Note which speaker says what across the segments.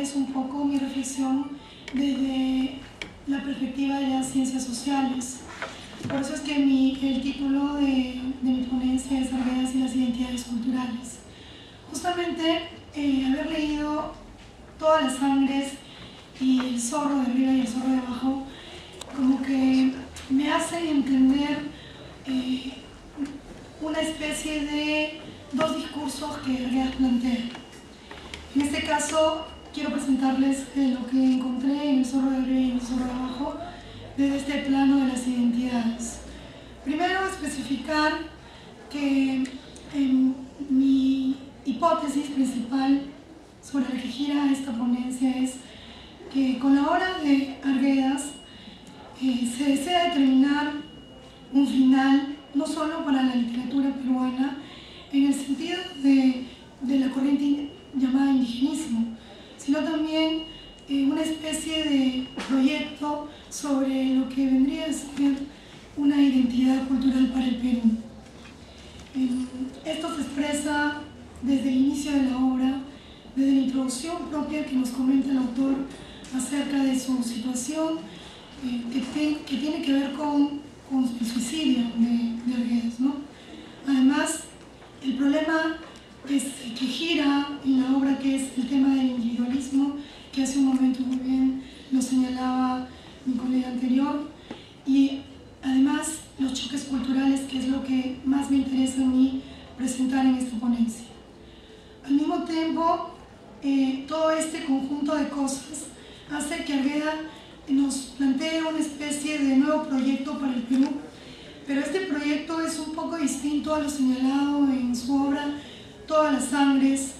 Speaker 1: presentarles un poco mi reflexión desde la perspectiva de las ciencias sociales. Por eso es que el título de mi ponencia es Arguedas y las identidades culturales. Justamente haber leído Todas las sangres y El zorro de arriba y El zorro de abajo como que me hace entender una especie de dos discursos que Arguedas plantea. En este caso quiero presentarles lo que encontré en El zorro de arriba y El zorro de abajo desde este plano de las identidades. Primero, especificar que mi hipótesis principal sobre la que gira esta ponencia es que con la obra de Arguedas se desea determinar un final no solo para la literatura peruana en el sentido de la corriente llamada indigenismo, sino también una especie de proyecto sobre lo que vendría a ser una identidad cultural para el Perú. Esto se expresa desde el inicio de la obra, desde la introducción propia que nos comenta el autor acerca de su situación, que tiene que ver con el suicidio de Arguedas, ¿no? Además, el problema que gira en la obra, que es el tema del individualismo, que hace un momento muy bien lo señalaba mi colega anterior, y además los choques culturales, que es lo que más me interesa a mí presentar en esta ponencia. Al mismo tiempo, todo este conjunto de cosas hace que Arguedas nos plantee una especie de nuevo proyecto para el Perú, pero este proyecto es un poco distinto a lo señalado en su obra Todas las sangres,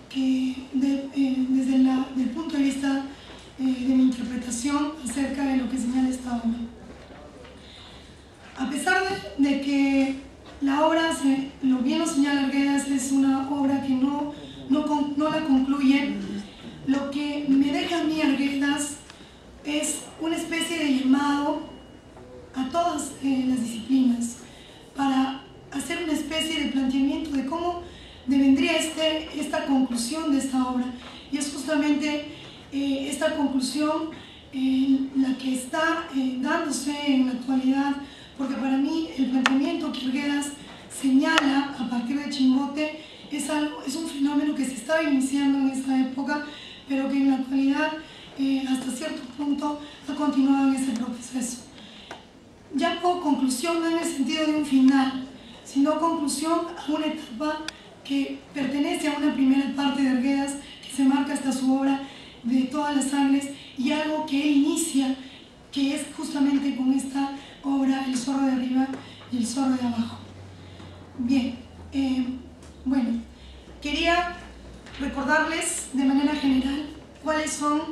Speaker 1: que desde el punto de vista de mi interpretación acerca de lo que señala esta obra. A pesar de que la obra, lo bien lo señala Arguedas, es una obra que no la concluye, lo que me deja a mí Arguedas es una especie de llamado a todas las disciplinas para hacer una especie de planteamiento de cómo devendría esta conclusión de esta obra. Y es justamente esta conclusión la que está dándose en la actualidad, porque para mí el planteamiento que Arguedas señala a partir de Chimbote es un fenómeno que se estaba iniciando en esta época, pero que en la actualidad hasta cierto punto ha continuado en ese proceso. Ya no conclusión no en el sentido de un final, sino conclusión a una etapa que pertenece a una primera parte de Arguedas que se marca hasta su obra de Todas las sangres, y algo que él inicia, que es justamente con esta obra El zorro de arriba y El zorro de abajo. Bien, bueno, quería recordarles de manera general cuáles son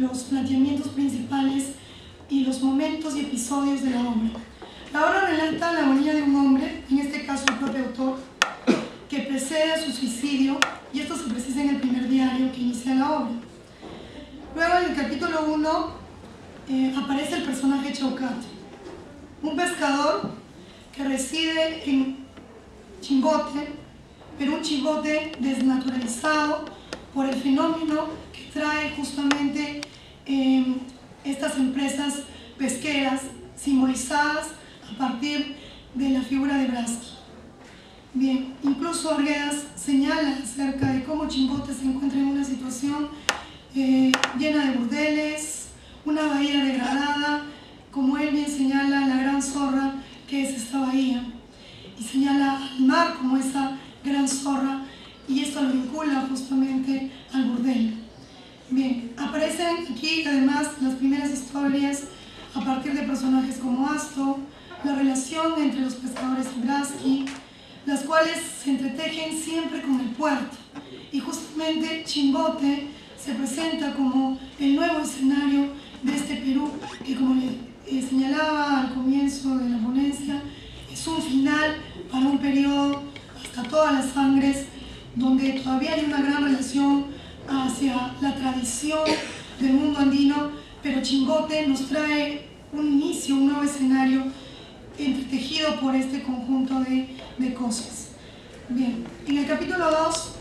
Speaker 1: los planteamientos principales y los momentos y episodios de la obra. La obra relata la agonía de un hombre, en este caso el propio autor, que precede a su suicidio, y esto se precisa en el primer diario que inicia la obra. Luego, en el capítulo 1, aparece el personaje Chaucate, un pescador que reside en Chimbote, pero un Chimbote desnaturalizado por el fenómeno que trae justamente estas empresas pesqueras simbolizadas a partir de la figura de Braski. Bien, incluso Arguedas señala acerca de cómo Chimbote se encuentra en una situación llena de burdeles, una bahía degradada, como él bien señala, la gran zorra que es esta bahía, y señala al mar como esa gran zorra, y esto lo vincula justamente al burdel. Bien, aparecen aquí además las primeras historias a partir de personajes como Asto, la relación entre los pescadores y Braski, las cuales se entretejen siempre con el puerto, y justamente Chimbote se presenta como el nuevo escenario de este Perú, que como le señalaba al comienzo de la ponencia, es un final para un periodo hasta Todas las sangres, donde todavía hay una gran relación hacia la tradición del mundo andino, pero Chimbote nos trae un inicio, un nuevo escenario entretejido por este conjunto de cosas. Bien, en el capítulo 2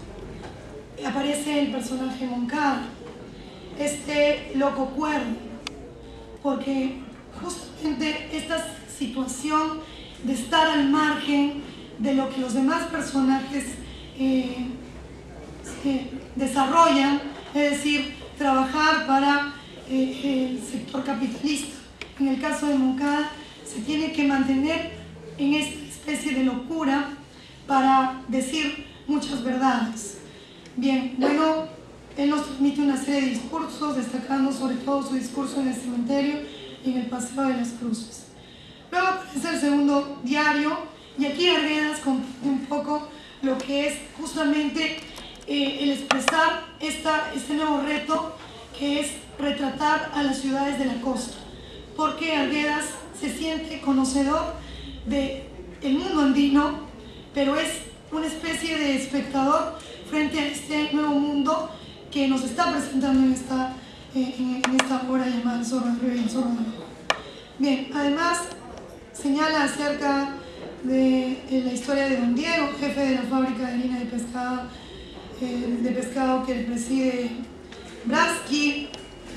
Speaker 1: aparece el personaje Moncada, este loco cuerdo, porque justamente esta situación de estar al margen de lo que los demás personajes desarrollan, es decir, trabajar para el sector capitalista. En el caso de Moncada, se tiene que mantener en esta especie de locura para decir muchas verdades. Bien, bueno, él nos transmite una serie de discursos, destacando sobre todo su discurso en el cementerio y en el Paseo de las Cruces. Luego aparece el segundo diario, y aquí Arguedas comparte un poco lo que es justamente el expresar este nuevo reto, que es retratar a las ciudades de la costa, porque Arguedas se siente conocedor del mundo andino, pero es una especie de espectador frente a este nuevo mundo que nos está presentando en esta obra llamada El Zorro del Río y El Zorro del Ojo. Bien, además señala acerca de la historia de Don Diego, jefe de la fábrica de harina de pescado que preside Braski,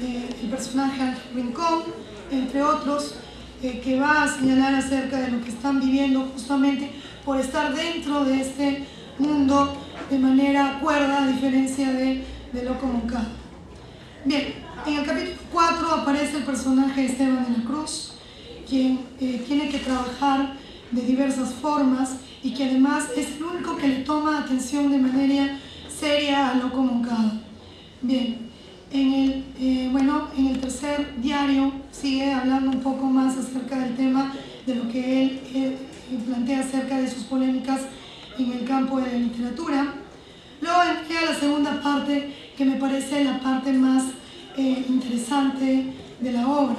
Speaker 1: el personaje Ángel Rincón, entre otros, que va a señalar acerca de lo que están viviendo justamente por estar dentro de este mundo de manera cuerda, a diferencia de Loco Moncada. Bien, en el capítulo 4 aparece el personaje de Esteban de la Cruz, quien tiene que trabajar de diversas formas y que además es el único que le toma atención de manera seria a Loco Moncada. Bien, en el tercer diario sigue hablando un poco más acerca del tema de lo que él plantea acerca de sus polémicas en el campo de la literatura. Luego queda la segunda parte, que me parece la parte más interesante de la obra.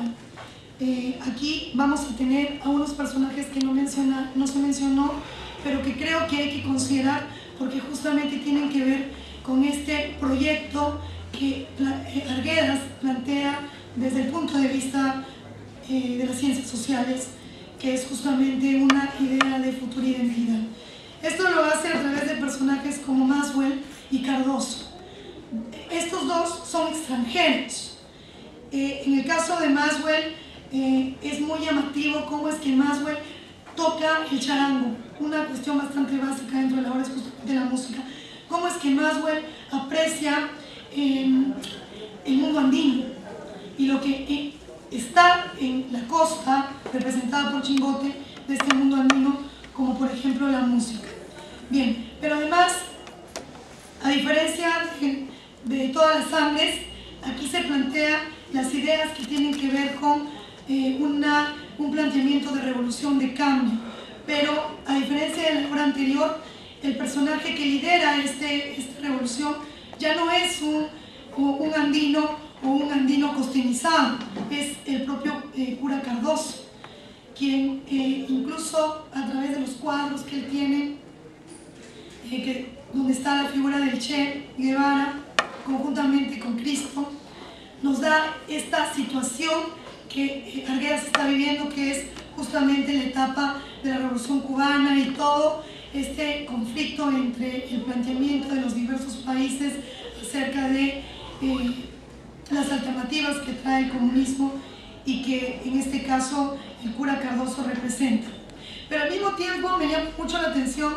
Speaker 1: Aquí vamos a tener a unos personajes que no se mencionó, pero que creo que hay que considerar porque justamente tienen que ver con este proyecto que Arguedas plantea desde el punto de vista de las ciencias sociales, que es justamente una idea de futuro y de identidad. Esto lo hace a través de personajes como Maxwell y Cardoso. Estos dos son extranjeros. En el caso de Maxwell, es muy llamativo cómo es que Maxwell toca el charango, una cuestión bastante básica dentro de la obra es justamente la música. Cómo es que Maxwell aprecia el mundo andino y lo que está en la costa, representada por Chingote, de este mundo andino, como por ejemplo la música. Bien, pero además, a diferencia de todas las sangres, aquí se plantea las ideas que tienen que ver con un planteamiento de revolución, de cambio, pero a diferencia de la obra anterior, el personaje que lidera esta revolución ya no es un andino o un andino costeñizado, es el propio cura Cardoso, quien incluso a través de los cuadros que él tiene, donde está la figura del Che Guevara, conjuntamente con Cristo, nos da esta situación que Arguedas está viviendo, que es justamente la etapa de la Revolución Cubana y todo este conflicto entre el planteamiento de los diversos países acerca de las alternativas que trae el comunismo y que en este caso el cura Cardoso representa. Pero al mismo tiempo me llama mucho la atención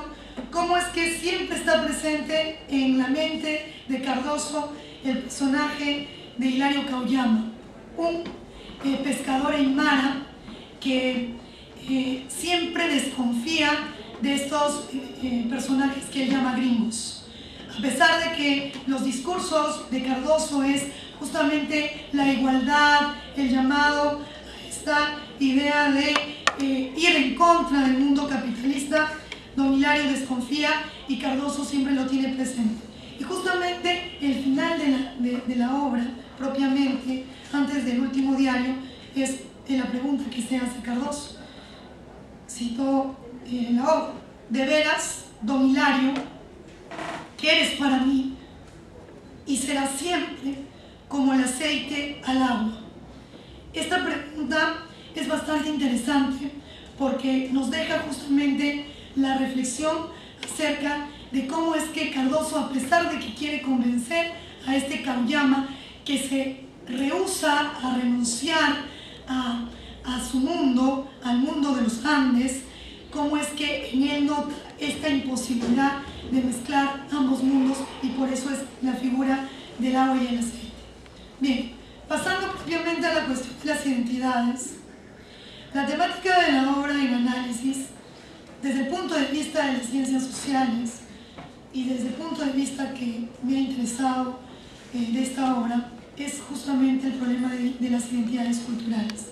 Speaker 1: cómo es que siempre está presente en la mente de Cardoso el personaje de Hilario Cauyama, un pescador aymara que siempre desconfía de estos personajes que él llama gringos. A pesar de que los discursos de Cardoso es justamente la igualdad, el llamado a esta idea de ir en contra del mundo capitalista, don Hilario desconfía y Cardoso siempre lo tiene presente. Y justamente el final de la obra, propiamente, antes del último diario, es la pregunta que se hace Cardoso. Cito la obra: ¿de veras, don Hilario, que eres para mí y serás siempre como el aceite al agua? Esta pregunta es bastante interesante porque nos deja justamente la reflexión acerca de cómo es que Cardoso, a pesar de que quiere convencer a este Kauyama que se rehúsa a renunciar a su mundo, al mundo de los Andes, cómo es que en él nota esta imposibilidad de mezclar ambos mundos, y por eso es la figura del agua y el aceite. Bien, pasando propiamente a la cuestión de las identidades, la temática de la obra en análisis, desde el punto de vista de las ciencias sociales y desde el punto de vista que me ha interesado de esta obra, es justamente el problema de las identidades culturales.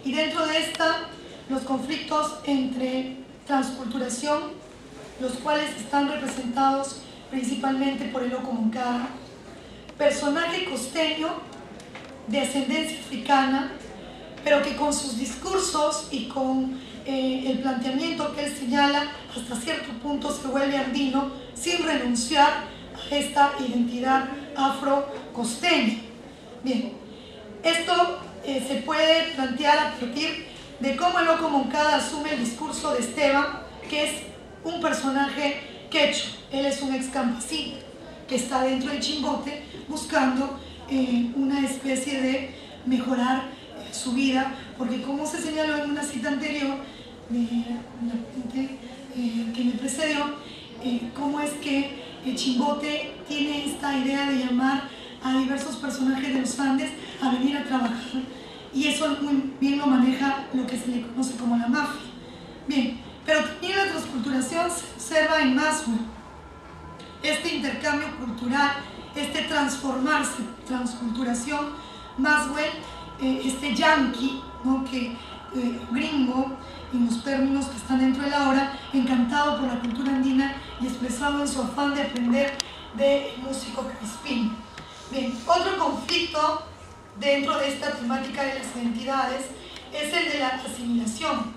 Speaker 1: Y dentro de esta, los conflictos entre transculturación, los cuales están representados principalmente por el Loco Moncada, personaje costeño de ascendencia africana, pero que con sus discursos y con el planteamiento que él señala, hasta cierto punto se vuelve andino, sin renunciar a esta identidad afrocosteña. Bien, esto se puede plantear a partir de cómo el Loco Moncada asume el discurso de Esteban, que es un personaje quechua. Él es un ex campesino que está dentro de Chimbote buscando una especie de mejorar su vida, porque como se señaló en una cita anterior de la gente que me precedió, cómo es que Chimbote tiene esta idea de llamar a diversos personajes de los Andes a venir a trabajar, y eso muy bien lo maneja lo que se le conoce como la mafia. Bien, pero también la transculturación se observa en Maxwell, este intercambio cultural, este transformarse, transculturación. Maxwell, este yanqui, ¿no? Gringo, en los términos que están dentro de la obra, encantado por la cultura andina y expresado en su afán de aprender del músico Crispín. Bien, otro conflicto dentro de esta temática de las identidades es el de la asimilación,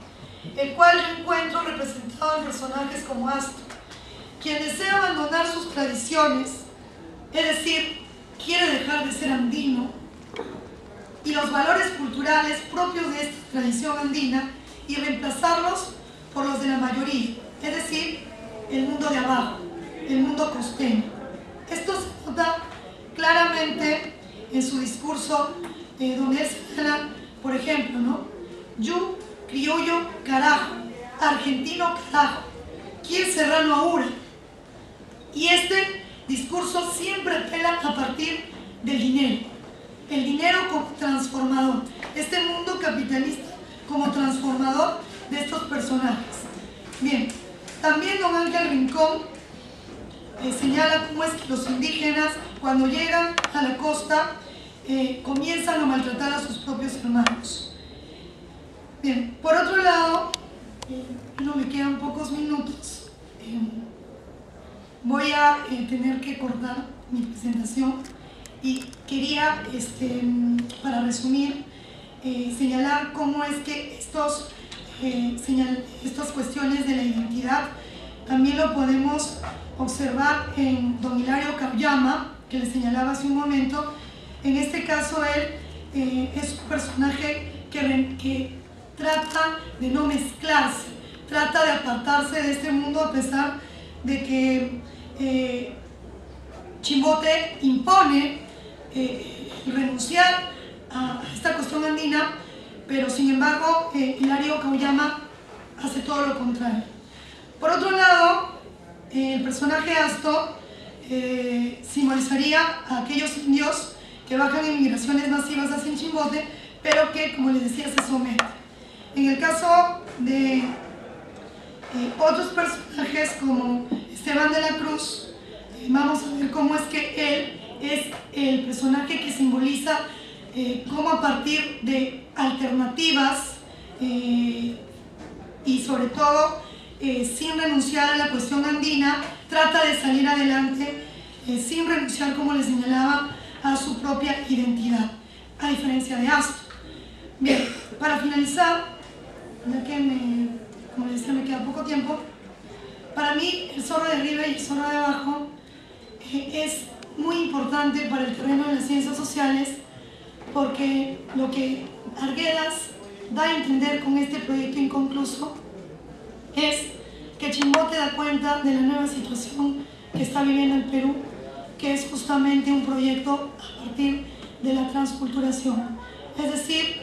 Speaker 1: el cual yo encuentro representado en personajes como Astor, quien desea abandonar sus tradiciones, es decir, quiere dejar de ser andino, y los valores culturales propios de esta tradición andina, y reemplazarlos por los de la mayoría, es decir, el mundo de abajo, el mundo costeño. Esto se nota claramente en su discurso, donde él señala, por ejemplo, ¿no? Yo, criollo, carajo, argentino, carajo, ¿quién serrano aura? Y este discurso siempre apela a partir del dinero, el dinero como transformador, este mundo capitalista como transformador de estos personajes. Bien, también don Ángel Rincón señala cómo es que los indígenas, cuando llegan a la costa, comienzan a maltratar a sus propios hermanos. Bien, por otro lado, no me quedan pocos minutos, voy a tener que cortar mi presentación, y quería, para resumir, señalar cómo es que estas cuestiones de la identidad también lo podemos observar en don Hilario Kauyama, que le señalaba hace un momento. En este caso él es un personaje que trata de no mezclarse, trata de apartarse de este mundo, a pesar de que Chimbote impone renunciar a esta cuestión andina, pero sin embargo Hilario Kauyama hace todo lo contrario. Por otro lado, el personaje Astor simbolizaría a aquellos indios que bajan en migraciones masivas hacia Chimbote, pero que, como les decía, se someten. En el caso de otros personajes como Esteban de la Cruz, vamos a ver cómo es que él es el personaje que simboliza cómo a partir de alternativas y sobre todo sin renunciar a la cuestión andina, trata de salir adelante sin renunciar, como les señalaba, a su propia identidad, a diferencia de Astor. Bien, para finalizar, ya que como les decía, me queda poco tiempo, para mí el zorro de arriba y el zorro de abajo es muy importante para el terreno de las ciencias sociales, porque lo que Arguedas da a entender con este proyecto inconcluso es que Chimbote da cuenta de la nueva situación que está viviendo el Perú, que es justamente un proyecto a partir de la transculturación. Es decir,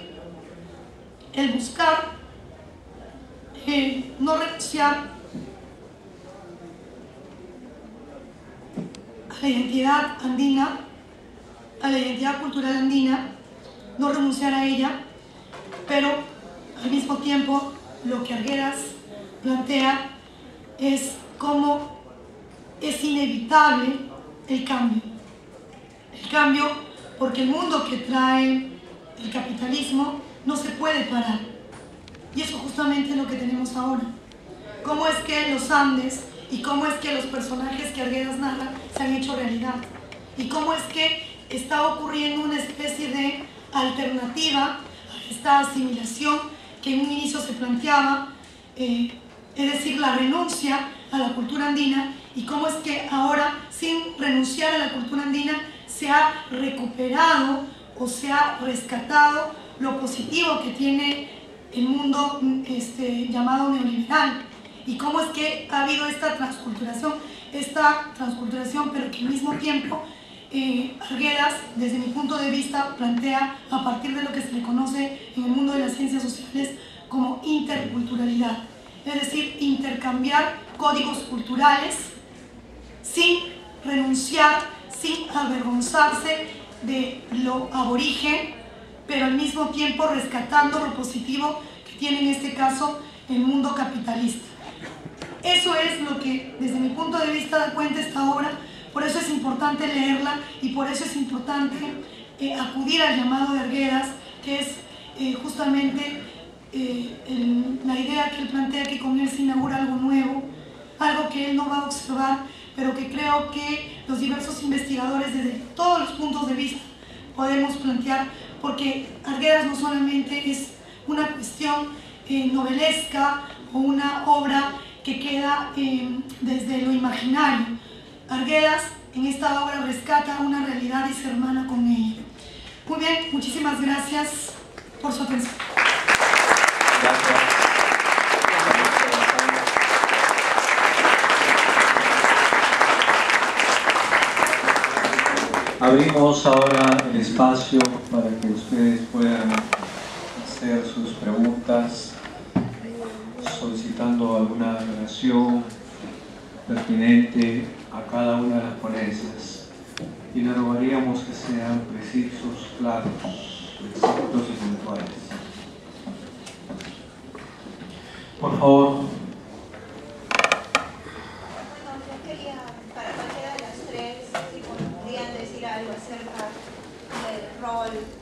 Speaker 1: el buscar no renunciar a la identidad andina, a la identidad cultural andina, no renunciar a ella, pero al mismo tiempo lo que Arguedas plantea es cómo es inevitable el cambio. El cambio porque el mundo que trae el capitalismo no se puede parar. Y eso justamente es lo que tenemos ahora. Cómo es que los Andes y cómo es que los personajes que Arguedas narra se han hecho realidad. Y cómo es que está ocurriendo una especie de alternativa a esta asimilación que en un inicio se planteaba, es decir, la renuncia a la cultura andina, y cómo es que ahora, sin renunciar a la cultura andina, se ha recuperado o se ha rescatado lo positivo que tiene el mundo llamado neoliberal, y cómo es que ha habido esta transculturación, pero que al mismo tiempo Arguedas, desde mi punto de vista, plantea a partir de lo que se le conoce en el mundo de las ciencias sociales como interculturalidad, es decir, intercambiar códigos culturales sin renunciar, sin avergonzarse de lo aborigen, pero al mismo tiempo rescatando lo positivo que tiene en este caso el mundo capitalista. Eso es lo que desde mi punto de vista da cuenta esta obra. Por eso es importante leerla y por eso es importante acudir al llamado de Arguedas, que es justamente la idea que él plantea, que con él se inaugura algo nuevo, algo que él no va a observar, pero que creo que los diversos investigadores desde todos los puntos de vista podemos plantear, porque Arguedas no solamente es una cuestión novelesca o una obra que queda desde lo imaginario. Arguedas en esta obra rescata una realidad y se hermana con ella. Muy bien, muchísimas gracias por su atención.
Speaker 2: Gracias. Abrimos ahora el espacio para que ustedes puedan hacer sus preguntas, solicitando alguna relación pertinente a cada una de las ponencias, y le rogaríamos que sean precisos, claros, exactos y puntuales. Por favor,